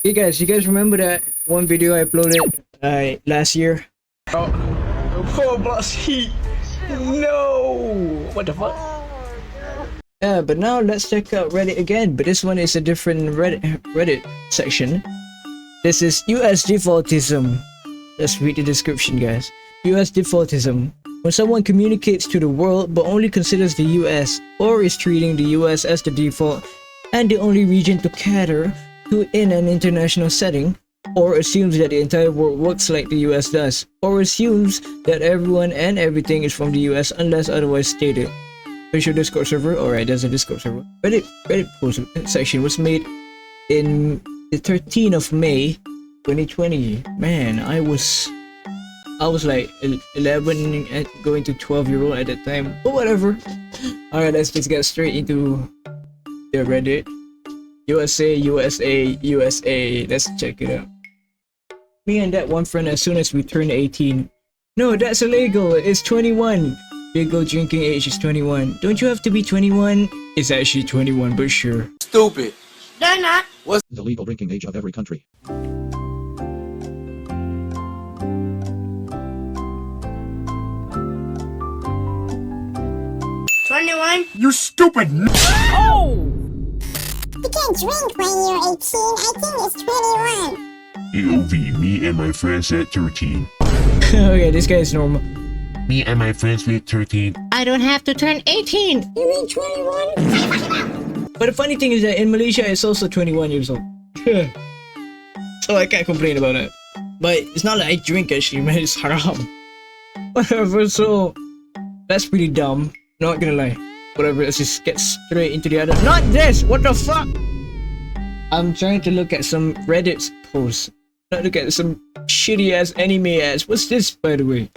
Hey guys, you guys remember that one video I uploaded last year? Oh, Roblox heat. No. What the fuck? Yeah, but now let's check out Reddit again. But this one is a different Reddit section. This is USdefaultism. Let's read the description, guys. USdefaultism. When someone communicates to the world but only considers the US or is treating the US as the default and the only region to cater to in an international setting, or assumes that the entire world works like the US does, or assumes that everyone and everything is from the US unless otherwise stated. Official Discord server. Alright, there's a Discord server. Reddit post section was made in the 13th of May 2020. Man, I was like 11 and going to 12-year-old at that time, but whatever. Alright, let's just get straight into the Reddit. USA. Let's check it out. Me and that one friend, as soon as we turned 18. No, that's illegal. It's 21. Legal drinking age is 21. Don't you have to be 21? It's actually 21, but sure. Stupid. They're not. What's the legal drinking age of every country? 21. You stupid. Oh! You can't drink when you're 18. I think it's 21. AOV, me and my friends at 13. Okay, this guy is normal. Me and my friends with 13. I don't have to turn 18. You mean 21? But the funny thing is that in Malaysia, it's also 21 years old. So I can't complain about that. But it's not like I drink actually, man. It's haram. Whatever, so that's pretty dumb. Not gonna lie. Whatever, let's just get straight into the other. Not this! What the fuck? I'm trying to look at some Reddit posts. Not look at some shitty ass anime ass. What's this, by the way?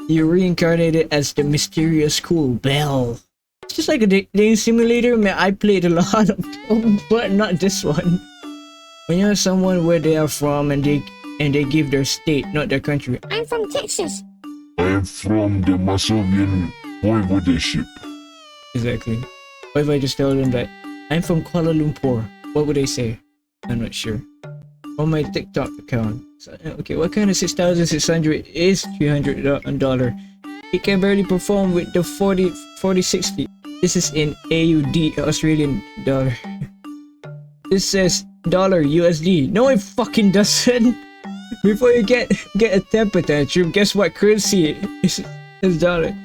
You're reincarnated as the mysterious school bell. It's just like a dating simulator. Man, I played a lot of them, but not this one. When you're someone where they are from and they give their state, not their country. I'm from Texas. I am from the Masovian voivodeship. Exactly. What if I just tell them that I'm from Kuala Lumpur? What would they say? I'm not sure. On my TikTok account. So, okay, what kind of 6,600 is $300? It can barely perform with the 4060. This is in AUD, Australian dollar. This says dollar USD. No, it fucking doesn't. Before you get a temper tantrum, guess what currency is dollar?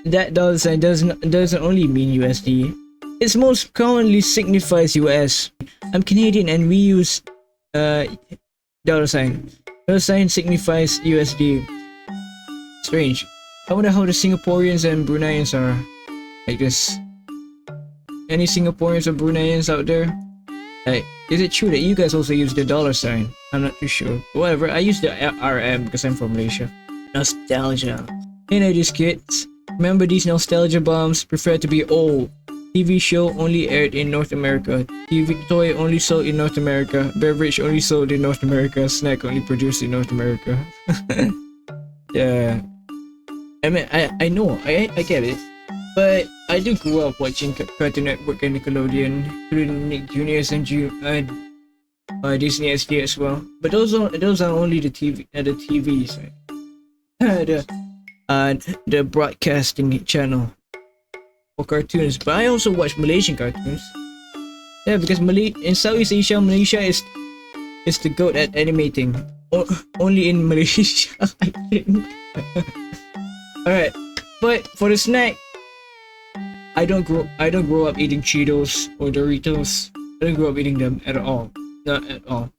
That dollar sign doesn't only mean USD. It most commonly signifies US. I'm Canadian and we use dollar sign. Dollar sign signifies USD. Strange. I wonder how the Singaporeans and Bruneians are like this. Any Singaporeans or Bruneians out there? Like, is it true that you guys also use the dollar sign? I'm not too sure. Whatever, I use the RM because I'm from Malaysia. Nostalgia. Hey, these kids. Remember these nostalgia bombs? Prefer to be old. TV show only aired in North America. TV toy only sold in North America. Beverage only sold in North America. Snack only produced in North America. Yeah. I mean, I know. I get it. But I do grow up watching Cartoon Network and Nickelodeon, including Nick Jr.'s and Disney XD as well. But those are only the TVs, right? The broadcasting channel for cartoons. But I also watch Malaysian cartoons. Yeah, because in Southeast Asia, Malaysia is the goat at animating. Only in Malaysia, I think. Alright, but for the snack, I don't grow up eating Cheetos or Doritos. I don't grow up eating them at all. Not at all.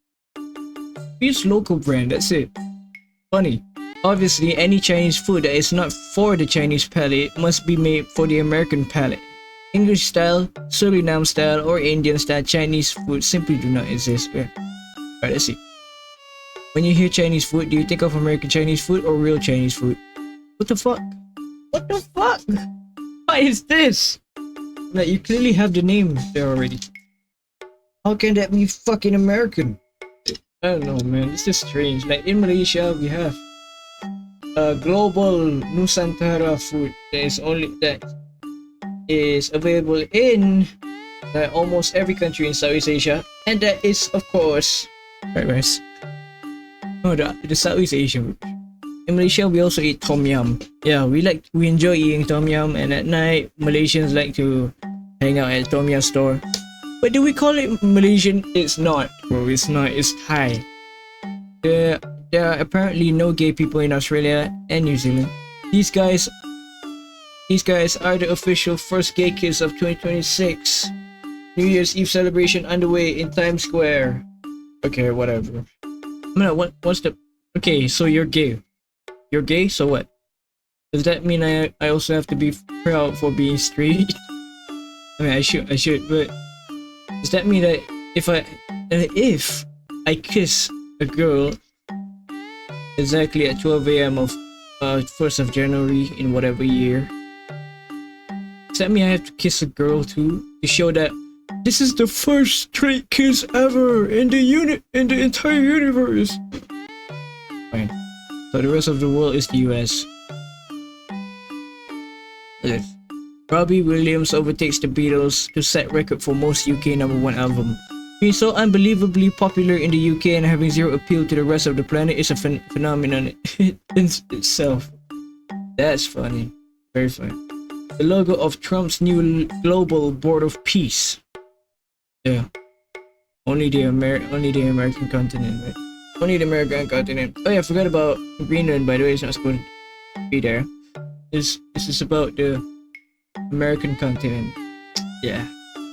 We use local brand, that's it. Funny. Obviously, any Chinese food that is not for the Chinese palate must be made for the American palate. English style, Suriname style, or Indian style Chinese food simply do not exist. Alright, let's see. When you hear Chinese food, do you think of American Chinese food or real Chinese food? What the fuck? What the fuck? What is this? Like, you clearly have the name there already. How can that be fucking American? I don't know, man. It's just strange. Like, in Malaysia, we have global Nusantara food that is available in almost every country in Southeast Asia, and that is, of course, Fried rice. Oh, the Southeast Asian. In Malaysia, we also eat tom yum. Yeah, we enjoy eating tom yum, and at night, Malaysians like to hang out at tom yum store. But do we call it Malaysian? It's not, bro. It's not. It's Thai. There are apparently no gay people in Australia and New Zealand. These guys are the official first gay kiss of 2026. New Year's Eve celebration underway in Times Square. Okay, whatever. What's the... Okay, so you're gay. You're gay, so what? Does that mean I also have to be proud for being straight? I mean, I should, but... Does that mean that if I kiss a girl exactly at 12 AM of 1st of January in whatever year, does that mean I have to kiss a girl too to show that this is the first straight kiss ever in the entire universe? Fine. So the rest of the world is the US. Okay. Robbie Williams overtakes the Beatles to set record for most UK #1 album. Being so unbelievably popular in the UK and having zero appeal to the rest of the planet is a phenomenon in itself. That's funny. Very funny. The logo of Trump's new global board of peace. Yeah. Only the American continent, right? Only the American continent. Oh yeah, I forgot about Greenland, by the way. It's not supposed to be there. This is about the American continent. Yeah.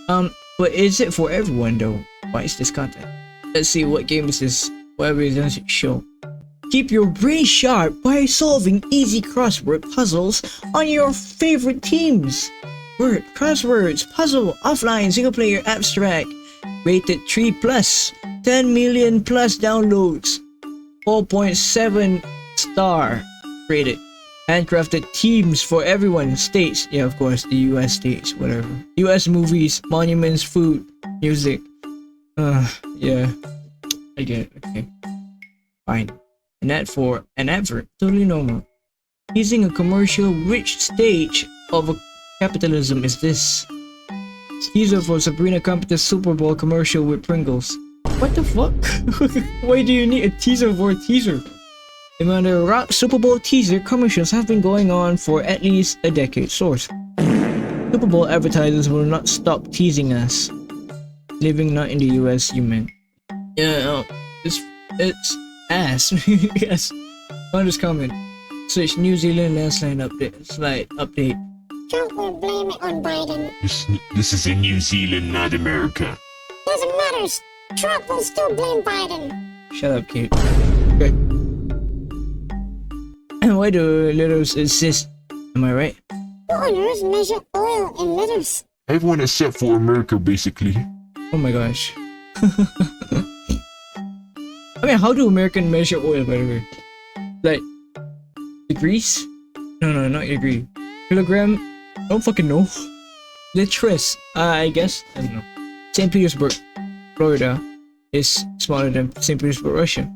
But is it for everyone though? Why is this content? Let's see, what game is this? Whatever it does show. Keep your brain sharp by solving easy crossword puzzles on your favorite teams. Word, crosswords, puzzle, offline, single player, abstract. Rated 3+, 10 million plus downloads, 4.7 star rated. Handcrafted teams for everyone. States, yeah, of course, the US states, whatever. US movies, monuments, food, music. Yeah, I get it. Okay, fine. An ad for an advert, totally normal. Using a commercial, which stage of capitalism is this? Teaser for Sabrina Carpenter's Super Bowl commercial with Pringles. What the fuck? Why do you need a teaser for a teaser? The Rock Super Bowl teaser commercials have been going on for at least a decade. Source. Super Bowl advertisers will not stop teasing us. Living not in the US, you meant. Yeah, it's ass. Yes. On this comment. Switch New Zealand landslide update. Trump will blame it on Biden. This is in New Zealand, not America. Doesn't matter. Trump will still blame Biden. Shut up, Kate. Okay. And why do letters exist? Am I right? Who on earth measure oil in liters? Everyone except for America, basically. Oh my gosh. I mean, how do Americans measure oil, by the way? Like, degrees? No, not degree. Kilogram? I don't fucking know. Liters, I guess. I don't know. St. Petersburg, Florida is smaller than St. Petersburg, Russia.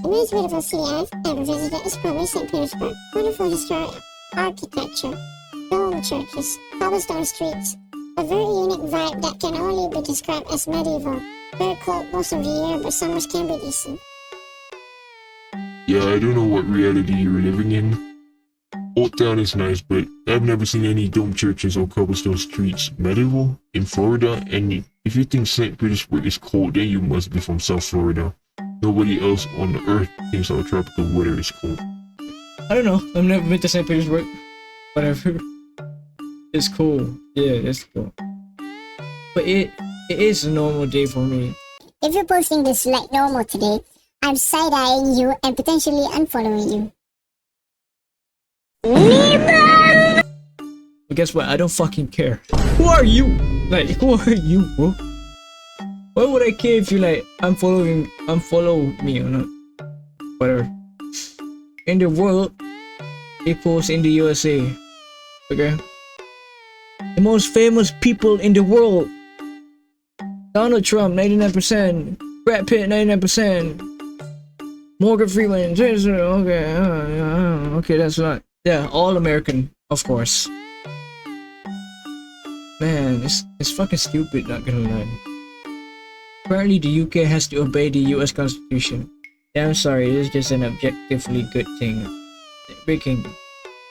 The most beautiful city I've ever visited is probably St. Petersburg. Wonderful historic architecture, dome churches, cobblestone streets, a very unique vibe that can only be described as medieval. Very cold most of the year, but summers can be decent. Yeah, I don't know what reality you're living in. Old Town is nice, but I've never seen any dome churches or cobblestone streets medieval in Florida, and if you think St. Petersburg is cold, then you must be from South Florida. Nobody else on the earth thinks our tropical weather is cold. I don't know. I've never been to St. Petersburg. Whatever. It's cool. Yeah, it's cool. But it is a normal day for me. If you're posting this like normal today, I'm side-eyeing you and potentially unfollowing you. But guess what? I don't fucking care. Who are you? Like, who are you, bro? Why would I care if you like unfollow me or not? Whatever. In the world, equals in the USA. Okay? The most famous people in the world. Donald Trump, 99%. Brad Pitt, 99%. Morgan Freeman, okay, that's a lot. Yeah, all American, of course. Man, it's fucking stupid, not gonna lie. Apparently, the UK has to obey the US Constitution. Yeah, I'm sorry, it's just an objectively good thing. Breaking.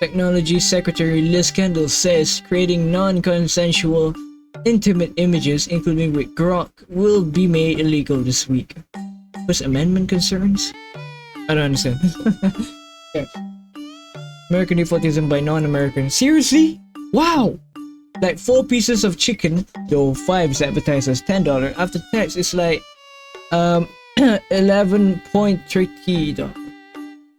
Technology Secretary Liz Kendall says creating non-consensual intimate images, including with Grok, will be made illegal this week. First Amendment concerns? I don't understand. Okay. American defaultism by non-Americans. Seriously? Wow! Like 4 pieces of chicken, though 5 is advertised as $10. After tax, it's like 11.30.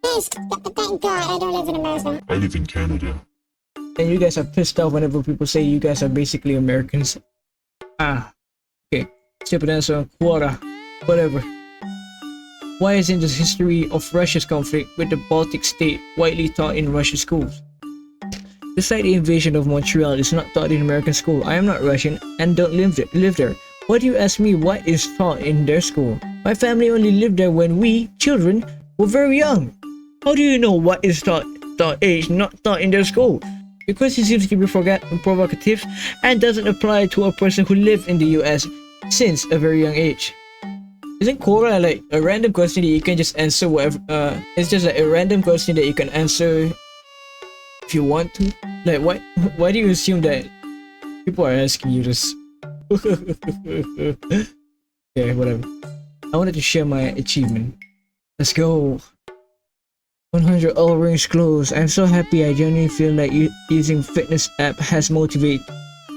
Yes, but thank God I don't live in America. I live in Canada. And you guys are pissed off whenever people say you guys are basically Americans. Ah. Okay. Stupid answer on quota. Whatever. Why isn't the history of Russia's conflict with the Baltic state widely taught in Russian schools? Despite the invasion of Montreal is not taught in American school. I am not Russian and don't live there. Why do you ask me what is taught in their school? My family only lived there when we, children, were very young. How do you know what is taught age not taught in their school? Because it seems to be provocative and doesn't apply to a person who lived in the US since a very young age. Isn't Quora like a random question that you can just answer whatever? It's just like a random question that you can answer if you want to. Like why do you assume that people are asking you this? Yeah, whatever. I wanted to share my achievement. Let's go. 100 all rings closed. I'm so happy. I genuinely feel like using fitness app has motivated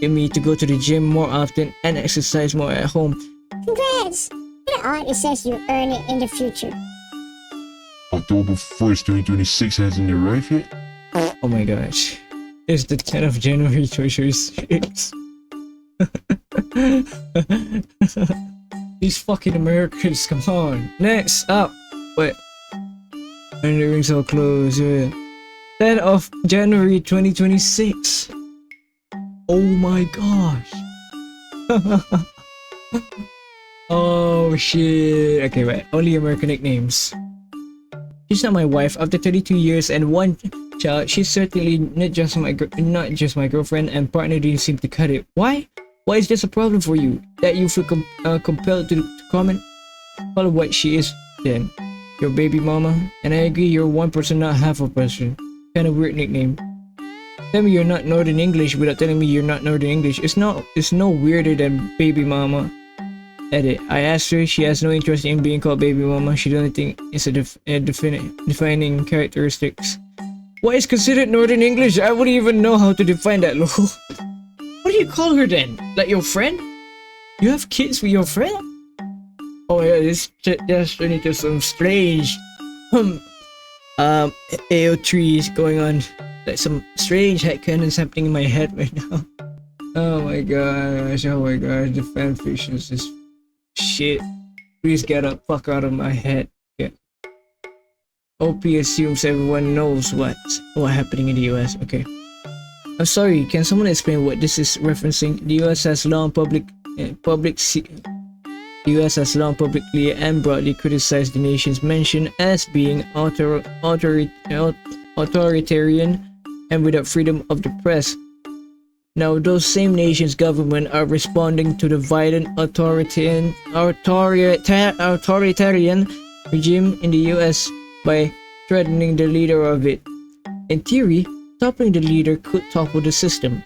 me to go to the gym more often and exercise more at home. Congrats! What art it says you earn it in the future. October 1st, 2026 hasn't arrived yet? Oh my gosh. It's the 10th of January 2026. These fucking Americans, come on. Next up. Wait. And the rings are closed. 10th of January 2026. Oh my gosh. Oh shit. Okay, wait. Only American nicknames. She's not my wife. After 32 years and 1 child, she's certainly not just my girlfriend, and partner didn't seem to cut it. Why? Why is this a problem for you? That you feel compelled to comment? Call her what she is then. Your baby mama? And I agree, you're one person, not half a person. Kind of weird nickname. Tell me you're not Northern English without telling me you're not Northern English. It's no weirder than baby mama. Edit. I asked her, she has no interest in being called baby mama. She doesn't think it's a defining characteristics. What is considered Northern English? I wouldn't even know how to define that, lol. What do you call her then? Like your friend? You have kids with your friend? Oh yeah, this just turned into some strange AO3s going on. Like some strange headcanons happening in my head right now. Oh my gosh, the fanfiction is just shit. Please get the fuck out of my head. Yeah. OP assumes everyone knows what's happening in the US. Okay. I'm sorry, can someone explain what this is referencing? The US has long publicly and broadly criticized the nations mentioned as being authoritarian and without freedom of the press. Now those same nations' government are responding to the violent authoritarian regime in the US by threatening the leader of it. In theory, toppling the leader could topple the system,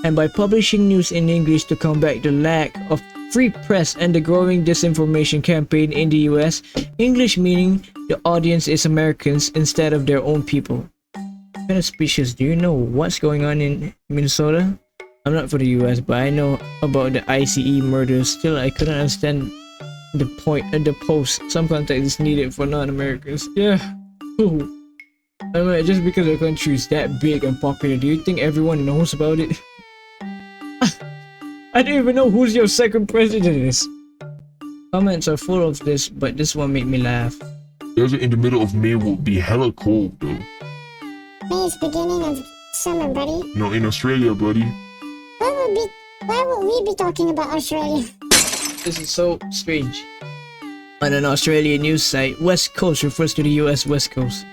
and by publishing news in English to combat the lack of free press and the growing disinformation campaign in the US, English meaning the audience is Americans instead of their own people. What kind of species? Do you know what's going on in Minnesota? I'm not for the US, but I know about the ICE murders. Still, I couldn't understand the point of the post. Some context is needed for non-Americans. Yeah. Ooh. I mean, just because the country is that big and popular, do you think everyone knows about it? I don't even know who's your second president is. Comments are full of this, but this one made me laugh. Desert in the middle of May will be hella cold though. May is beginning of summer, buddy. No, in Australia, buddy. Why would we be talking about Australia? This is so strange. On an Australian news site, West Coast refers to the US West Coast.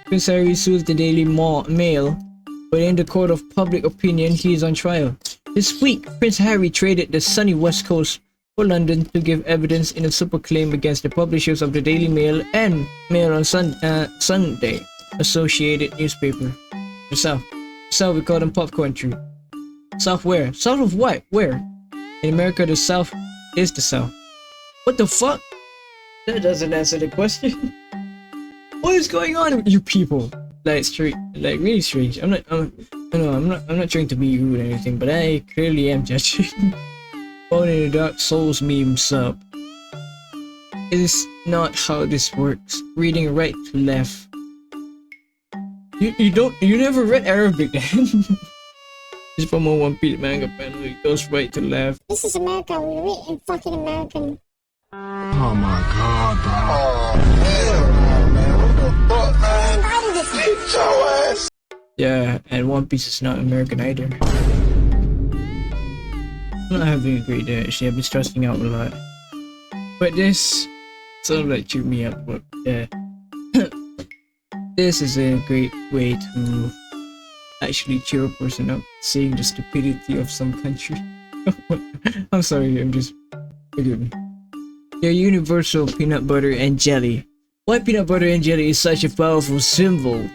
Prince Harry sues the Daily Mail, but in the court of public opinion, he is on trial. This week, Prince Harry traded the sunny West Coast for London to give evidence in a super claim against the publishers of the Daily Mail and Mail on Sunday Associated newspaper. The South. South, we call them popcorn tree. South where? South of what? Where? In America, the South is the South. What the fuck? That doesn't answer the question. What is going on with you people? Like really strange. I'm not trying to be rude or anything, but I clearly am judging. Phone in the Dark Souls meme sub. It is not how this works. Reading right to left. You never read Arabic then? It's from a One Piece manga panel. It goes right to left. This is America. We read in fucking American. Oh my god, bro. How did this Yeah, and One Piece is not American either. I'm not having a great day actually. I've been stressing out a lot. But this sort of like cheered me up. But yeah. This is a great way to actually cheer a person up, seeing the stupidity of some country. I'm sorry, forgive me. They're universal peanut butter and jelly. Why peanut butter and jelly is such a powerful symbol?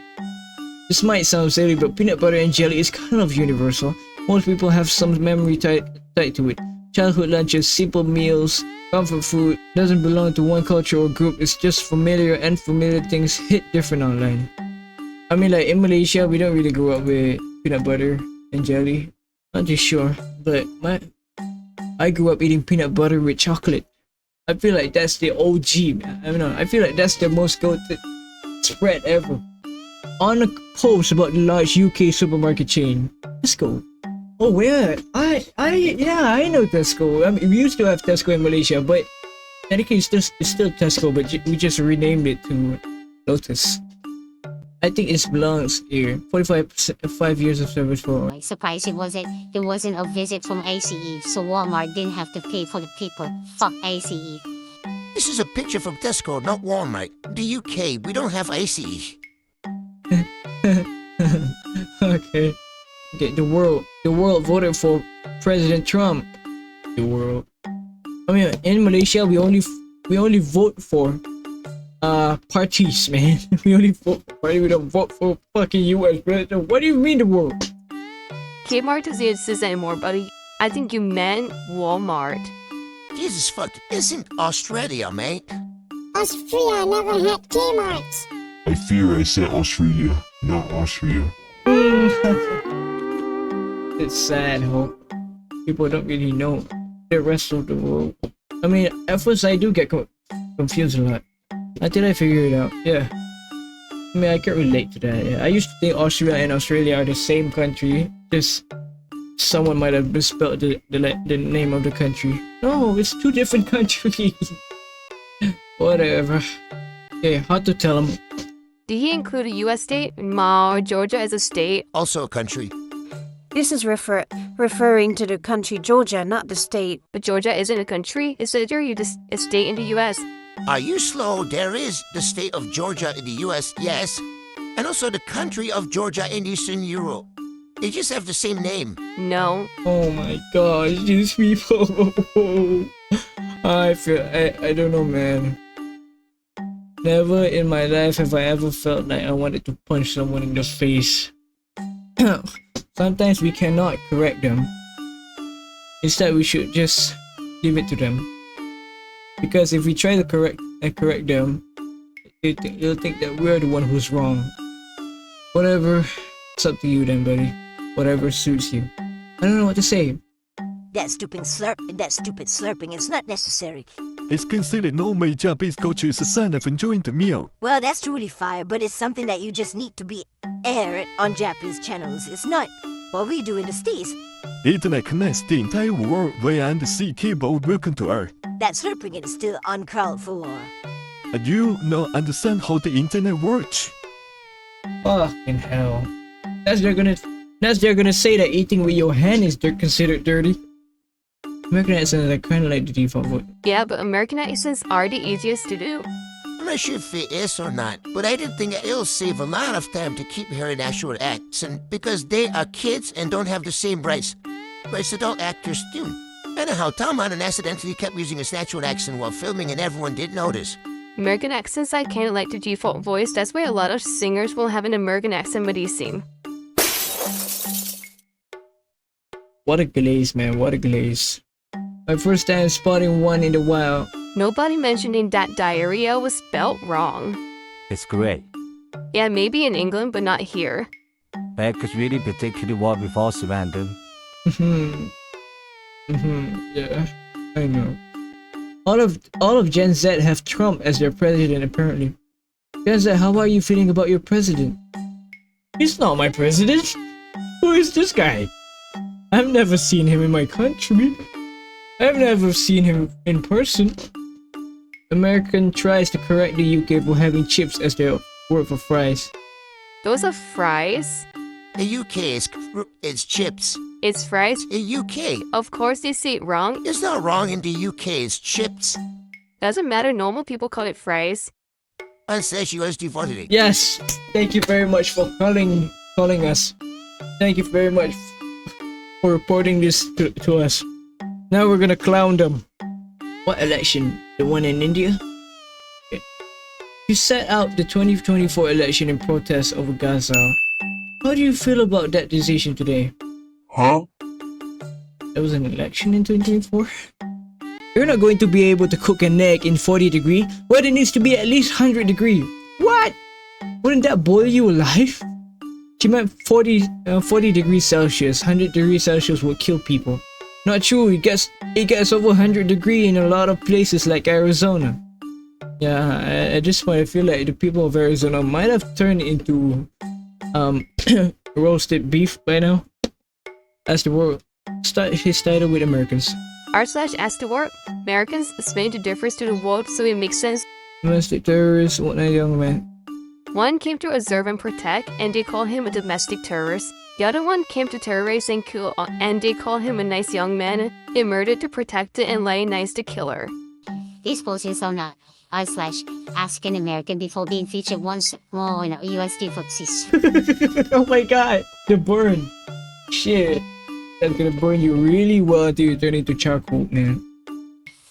This might sound silly, but peanut butter and jelly is kind of universal. Most people have some memory tied to it. Childhood lunches, simple meals, comfort food, doesn't belong to one culture or group. It's just familiar, and familiar things hit different online. I mean, like in Malaysia, we don't really grow up with peanut butter and jelly. Not too sure, but I grew up eating peanut butter with chocolate. I feel like that's the OG, man. I don't know. I feel like that's the most go-to spread ever. On a post about the large UK supermarket chain, Tesco. Oh yeah, I know Tesco. I mean, we used to have Tesco in Malaysia, but technically it's still Tesco, but we just renamed it to Lotus. I think it belongs here. 5 years of service for. Surprised it wasn't a visit from ACE, so Walmart didn't have to pay for the people. Fuck ACE. This is a picture from Tesco, not Walmart. The UK, we don't have ACE. Okay. The world voted for President Trump. The world. I mean, in Malaysia, we only vote for parties, man. We only vote for parties. We don't vote for fucking US president. What do you mean the world? Kmart doesn't exist anymore, buddy. I think you meant Walmart. Jesus fuck, isn't Australia, mate? Austria never had Kmarts. I fear I said Australia, not Austria. It's sad how people don't really know the rest of the world. I mean, at first I do get confused a lot. Until I figure it out, yeah. I mean, I can relate to that, yeah. I used to think Austria and Australia are the same country. Just someone might have misspelled the name of the country. No, it's two different countries. Whatever. Okay, hard to tell them. Did he include a US state? Ma, Georgia as a state? Also a country. This is referring to the country Georgia, not the state. But Georgia isn't a country. It's a state in the US. Are you slow? There is the state of Georgia in the US, yes. And also the country of Georgia in Eastern Europe. They just have the same name. No. Oh my gosh, these people. I don't know, man. Never in my life have I ever felt like I wanted to punch someone in the face. Sometimes we cannot correct them. Instead, we should just leave it to them. Because if we try to correct them, they'll think that we're the one who's wrong. Whatever, it's up to you then, buddy. Whatever suits you. I don't know what to say. That stupid slurping is not necessary. It's considered normal Japanese culture is a sign of enjoying the meal. Well, that's truly fire, but it's something that you just need to be aired on Japanese channels. It's not what we do in the States. The internet connects the entire world via and see keyboard. Welcome to Earth. That slurping is still uncalled for. And you not understand how the internet works. Fucking hell. They're gonna say that eating with your hand is considered dirty. American accents are kind of like the default vote. Yeah, but American accents are the easiest to do. I'm not sure if it is or not, but I did think it'll save a lot of time to keep hearing actual accent because they are kids and don't have the same rights as adult actors do. Anyhow, Tom Hannon accidentally kept using his natural accent while filming and everyone did notice. American accents I kind of like the default voice. That's why a lot of singers will have an American accent when they sing. What a glaze, man. What a glaze. My first time spotting one in the wild. Nobody mentioning that diarrhea was spelled wrong. It's great. Yeah, maybe in England, but not here. Back is really particularly what we've also random. Yeah, I know. All of Gen Z have Trump as their president, apparently. Gen Z, how are you feeling about your president? He's not my president. Who is this guy? I've never seen him in my country. I've never seen him in person. American tries to correct the UK for having chips as their word for fries. Those are fries? The UK it's chips. It's fries? The UK. Of course they say it wrong. It's not wrong in the UK, it's chips. Doesn't matter, normal people call it fries. Unless you defaulted it. Yes! Thank you very much for calling us. Thank you very much for reporting this to us. Now we're gonna clown them. What election? The one in India? Okay. You set out the 2024 election in protest over Gaza. How do you feel about that decision today? Huh? There was an election in 2024? You're not going to be able to cook an egg in 40 degree where it needs to be at least 100 degree. What? Wouldn't that boil you alive? She meant 40 degrees Celsius. 100 degrees Celsius would kill people. Not true, it gets over 100 degree in a lot of places like Arizona. Yeah, at this point I feel like the people of Arizona might have turned into roasted beef by now. As the world started with Americans. R/as the word Americans explain the difference to the world so it makes sense. Domestic terrorist, what a young man. One came to observe and protect, and they call him a domestic terrorist. The other one came to terrorize and kill, and they call him a nice young man. They murdered to protect it and lionize the killer. This post is on r/ask an American before being featured once more in USdefaultism. Oh my god, the burn. Shit. That's gonna burn you really well until you turn into charcoal, man.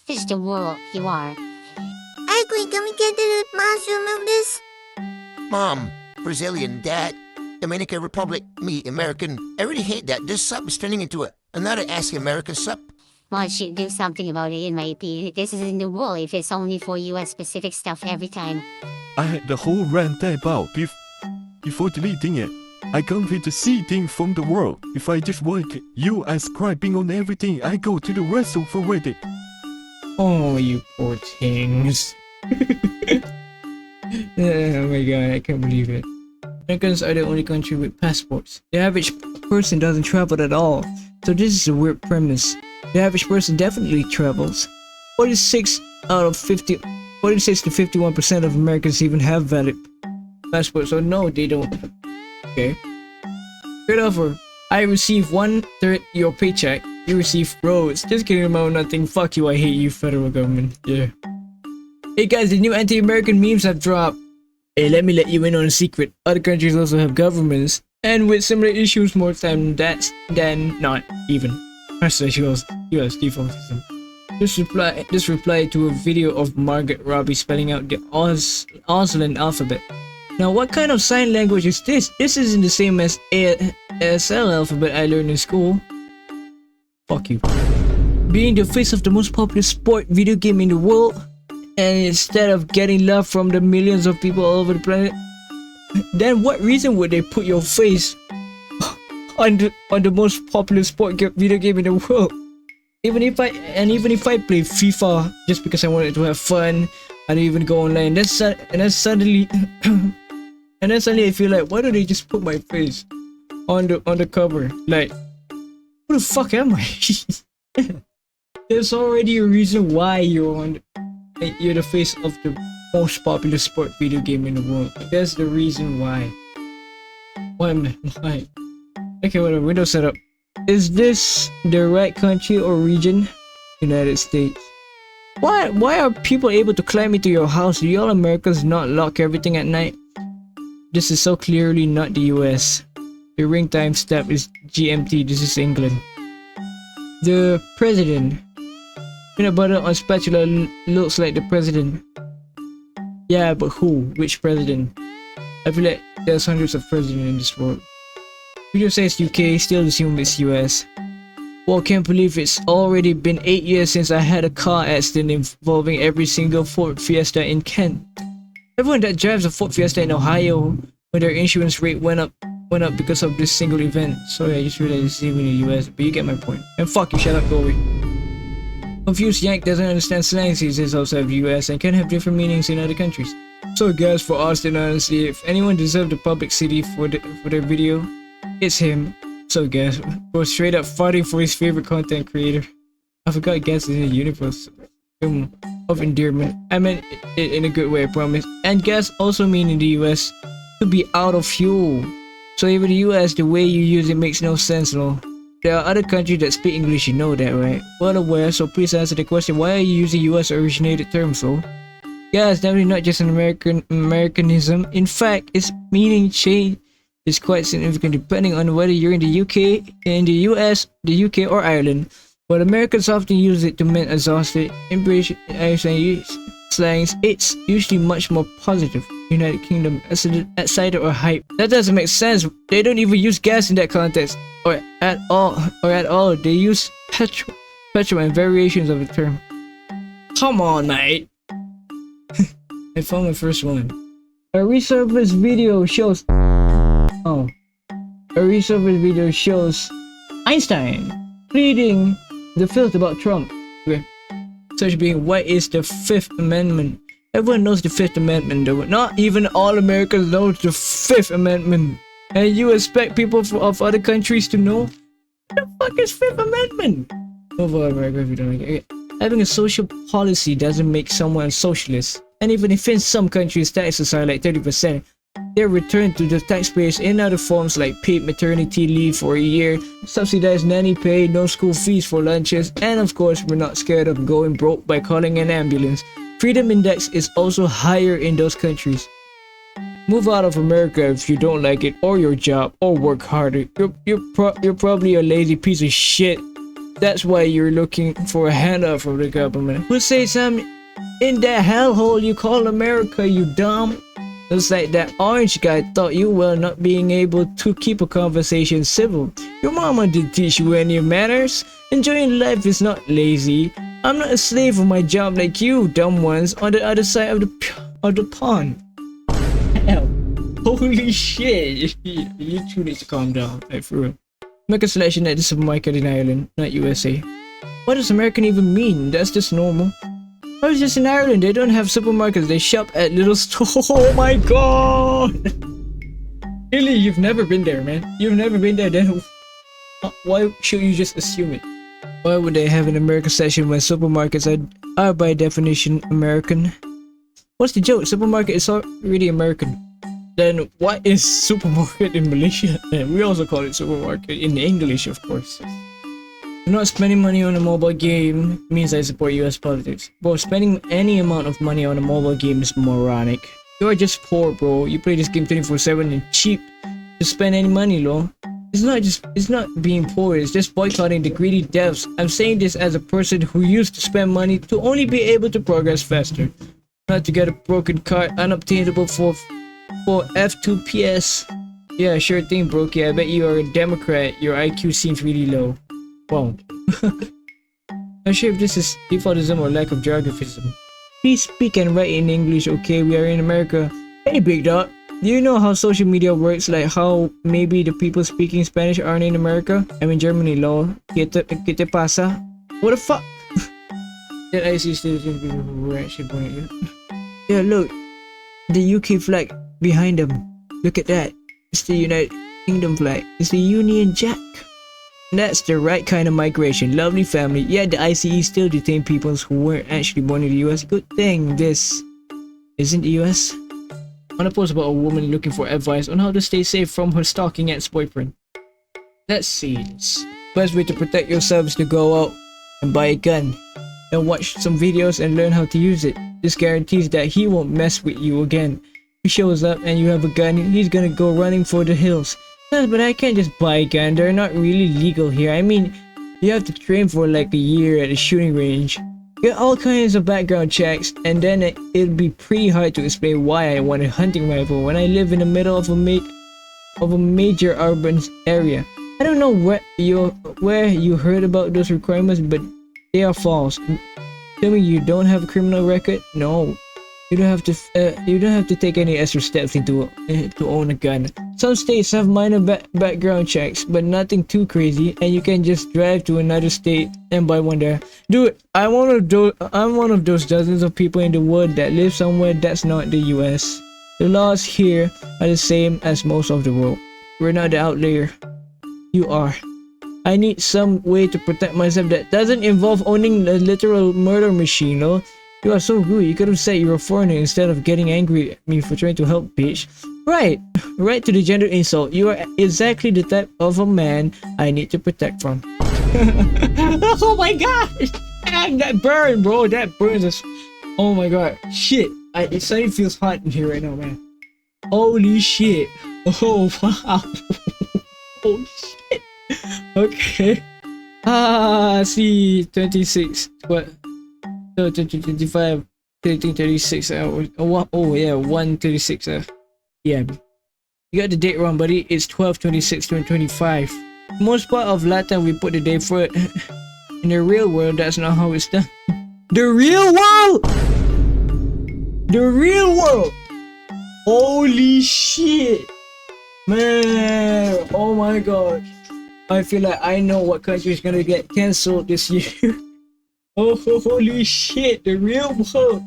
This is the world you are. Can we get the mushroom of this? Mom, Brazilian, Dad, Dominican Republic, me, American. I really hate that. This sup is turning into another Ask American sup. Well, I should do something about it in my opinion. This is in the world if it's only for US specific stuff every time. I had the whole rant about before deleting it. I can't wait to see things from the world. If I just want you ascribing on everything, I go to the rest of Reddit. Oh, you poor things. Oh my god, I can't believe it. Americans are the only country with passports. The average person doesn't travel at all. So this is a weird premise. The average person definitely travels. 46 to 51% of Americans even have valid passports. So no, they don't. Okay. Third offer. I receive 1/3 your paycheck. You receive roads. Just kidding about nothing. Fuck you, I hate you, federal government. Yeah. Hey guys, the new anti-American memes have dropped. Hey, let me let you in on a secret. Other countries also have governments, and with similar issues more time than not even. USdefaultism. This reply to a video of Margaret Robbie spelling out the Auslan alphabet. Now, what kind of sign language is this? This isn't the same as ASL alphabet I learned in school. Fuck you. Being the face of the most popular sport video game in the world, and instead of getting love from the millions of people all over the planet, then what reason would they put your face on the most popular video game in the world? Even if I play FIFA just because I wanted to have fun, I don't even go online. And then suddenly I feel like, why don't they just put my face on the cover? Like, who the fuck am I? There's already a reason why you're the face of the most popular sport video game in the world. That's the reason why. Why? Okay, whatever. Windows setup. Is this the right country or region? United States. Why are people able to climb into your house? Do y'all Americans not lock everything at night? This is so clearly not the US. The ring time step is GMT. This is England. The president. Peanut butter on spatula looks like the president. Yeah, but who? Which president? I feel like there's hundreds of presidents in this world. Video says UK, still assume it's US. Well, can't believe it's already been 8 years since I had a car accident involving every single Ford Fiesta in Kent. Everyone that drives a Ford Fiesta in Ohio, when their insurance rate went up because of this single event. Sorry, I just realized it's even in the US, but you get my point. And fuck you, shut up, go away. Confused yank doesn't understand slang seasons outside of the US and can have different meanings in other countries. So guys, for Austin, honestly, if anyone deserved the publicity for their video, it's him. So guys, go straight up fighting for his favorite content creator. I forgot Gas is in the universe of endearment. I meant it in a good way, I promise. And gas also mean in the US to be out of fuel. So even the US, the way you use it makes no sense, no. There are other countries that speak English, you know that, right? Well aware, so please answer the question, why are you using US originated terms, so? Yeah, it's definitely not just an Americanism. In fact, its meaning change is quite significant depending on whether you're in the UK, in the US, the UK, or Ireland. But Americans often use it to mean exhausted. In British slangs, it's usually much more positive. United Kingdom, excited or hype. That doesn't make sense. They don't even use gas in that context, or at all. They use petrol and variations of the term. Come on, mate. I found my first one. A resurfaced video shows. A resurfaced video shows Einstein pleading the fifth about Trump. Okay. Such being, what is the Fifth Amendment? Everyone knows the Fifth Amendment though. Not even all Americans know the Fifth Amendment. And you expect people of other countries to know? What the fuck is Fifth Amendment? Over America if you don't like it. Okay. Having a social policy doesn't make someone a socialist. And even if in some countries taxes are like 30%, they're returned to the taxpayers in other forms like paid maternity leave for a year, subsidized nanny pay, no school fees for lunches, and of course we're not scared of going broke by calling an ambulance. Freedom index is also higher in those countries. Move out of America if you don't like it or your job, or work harder. You're probably a lazy piece of shit. That's why you're looking for a handout from the government. Who says I'm in that hellhole you call America, you dumb? Looks like that orange guy thought you were not being able to keep a conversation civil. Your mama didn't teach you any manners. Enjoying life is not lazy. I'm not a slave of my job like you dumb ones on the other side of the pond. Hell, holy shit! You two need to calm down, like for real. Make a selection at the supermarket in Ireland, not USA. What does American even mean? That's just normal. I was just in Ireland, they don't have supermarkets, they shop at little stores. Oh my god! Really, you've never been there, man. You've never been there, then why should you just assume it? Why would they have an American section when supermarkets are by definition American? What's the joke? Supermarket is already American. Then what is supermarket in Malaysia? We also call it supermarket in English, of course. Not spending money on a mobile game means I support US politics. Bro, spending any amount of money on a mobile game is moronic. You are just poor, bro. You play this game 24/7 and cheap to spend any money, lol. It's not being poor, it's just boycotting the greedy devs. I'm saying this as a person who used to spend money to only be able to progress faster. Not to get a broken card unobtainable for F2PS. Yeah, sure thing, Brokey. I bet you are a Democrat. Your IQ seems really low. Wow. Not sure if this is defaultism or lack of geographism. Please speak and write in English, okay? We are in America. Hey, Big Dog. Do you know how social media works? Like how maybe the people speaking Spanish aren't in America? I'm in Germany, lol. ¿Qué te pasa? What the fuck? That I see still people who actually pointing at you. Yeah, look. The UK flag behind them. Look at that. It's the United Kingdom flag. It's the Union Jack. That's the right kind of migration. Lovely family. Yeah, the ICE still detain people who weren't actually born in the US. Good thing this isn't the US. I want to post about a woman looking for advice on how to stay safe from her stalking ex-boyfriend. Let's see this. Best way to protect yourself is to go out and buy a gun. Then watch some videos and learn how to use it. This guarantees that he won't mess with you again. If he shows up and you have a gun, he's gonna go running for the hills. But I can't just buy a gun, they're not really legal here. I mean, You have to train for like a year at a shooting range, get all kinds of background checks, and then it'd be pretty hard to explain why I want a hunting rifle when I live in the middle of a major urban area. I don't know where you heard about those requirements, but they are false. Tell me you don't have a criminal record? No. You don't have to take any extra steps to own a gun. Some states have minor background checks, but nothing too crazy, and you can just drive to another state and buy one there. Dude, I'm one of those dozens of people in the world that live somewhere that's not the US. The laws here are the same as most of the world. We're not the outlier. You are. I need some way to protect myself that doesn't involve owning a literal murder machine, no? You are so rude. You could have said you're a foreigner instead of getting angry at me for trying to help, bitch. Right to the gender insult. You are exactly the type of a man I need to protect from. Oh my gosh! Man, that burn, bro. That burns us. Oh my god. Shit. It suddenly feels hot in here right now, man. Holy shit. Oh wow. Oh shit. Okay. See, 26. What? 25, 13, 36. Oh yeah, 136. Yeah. You got the date wrong, buddy. It's 12/26/2025. Most part of Latin we put the day for it. In the real world, that's not how it's done. The real world. The real world. Holy shit, man. Oh my god. I feel like I know what country is gonna get cancelled this year. Oh, holy shit, the real world.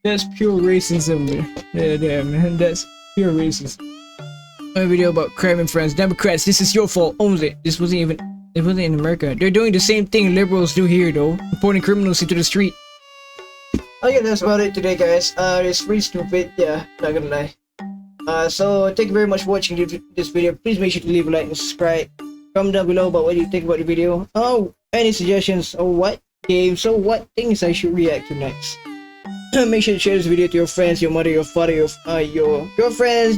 That's pure racism, man. Yeah, man, that's pure racism. My video about crime and friends. Democrats, this is your fault. Owns it. It wasn't in America. They're doing the same thing liberals do here, though. Reporting criminals into the street. Okay, that's about it today, guys. It's pretty stupid. Yeah, not gonna lie. So thank you very much for watching this video. Please make sure to leave a like and subscribe. Comment down below about what you think about the video. Oh, any suggestions or what games or what things I should react to next. Make sure to share this video to your friends, your mother, your father, your friends,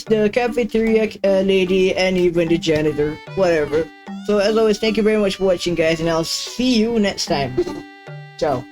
the cafeteria lady, and even the janitor, whatever. So as always, thank you very much for watching, guys, and I'll see you next time. Ciao.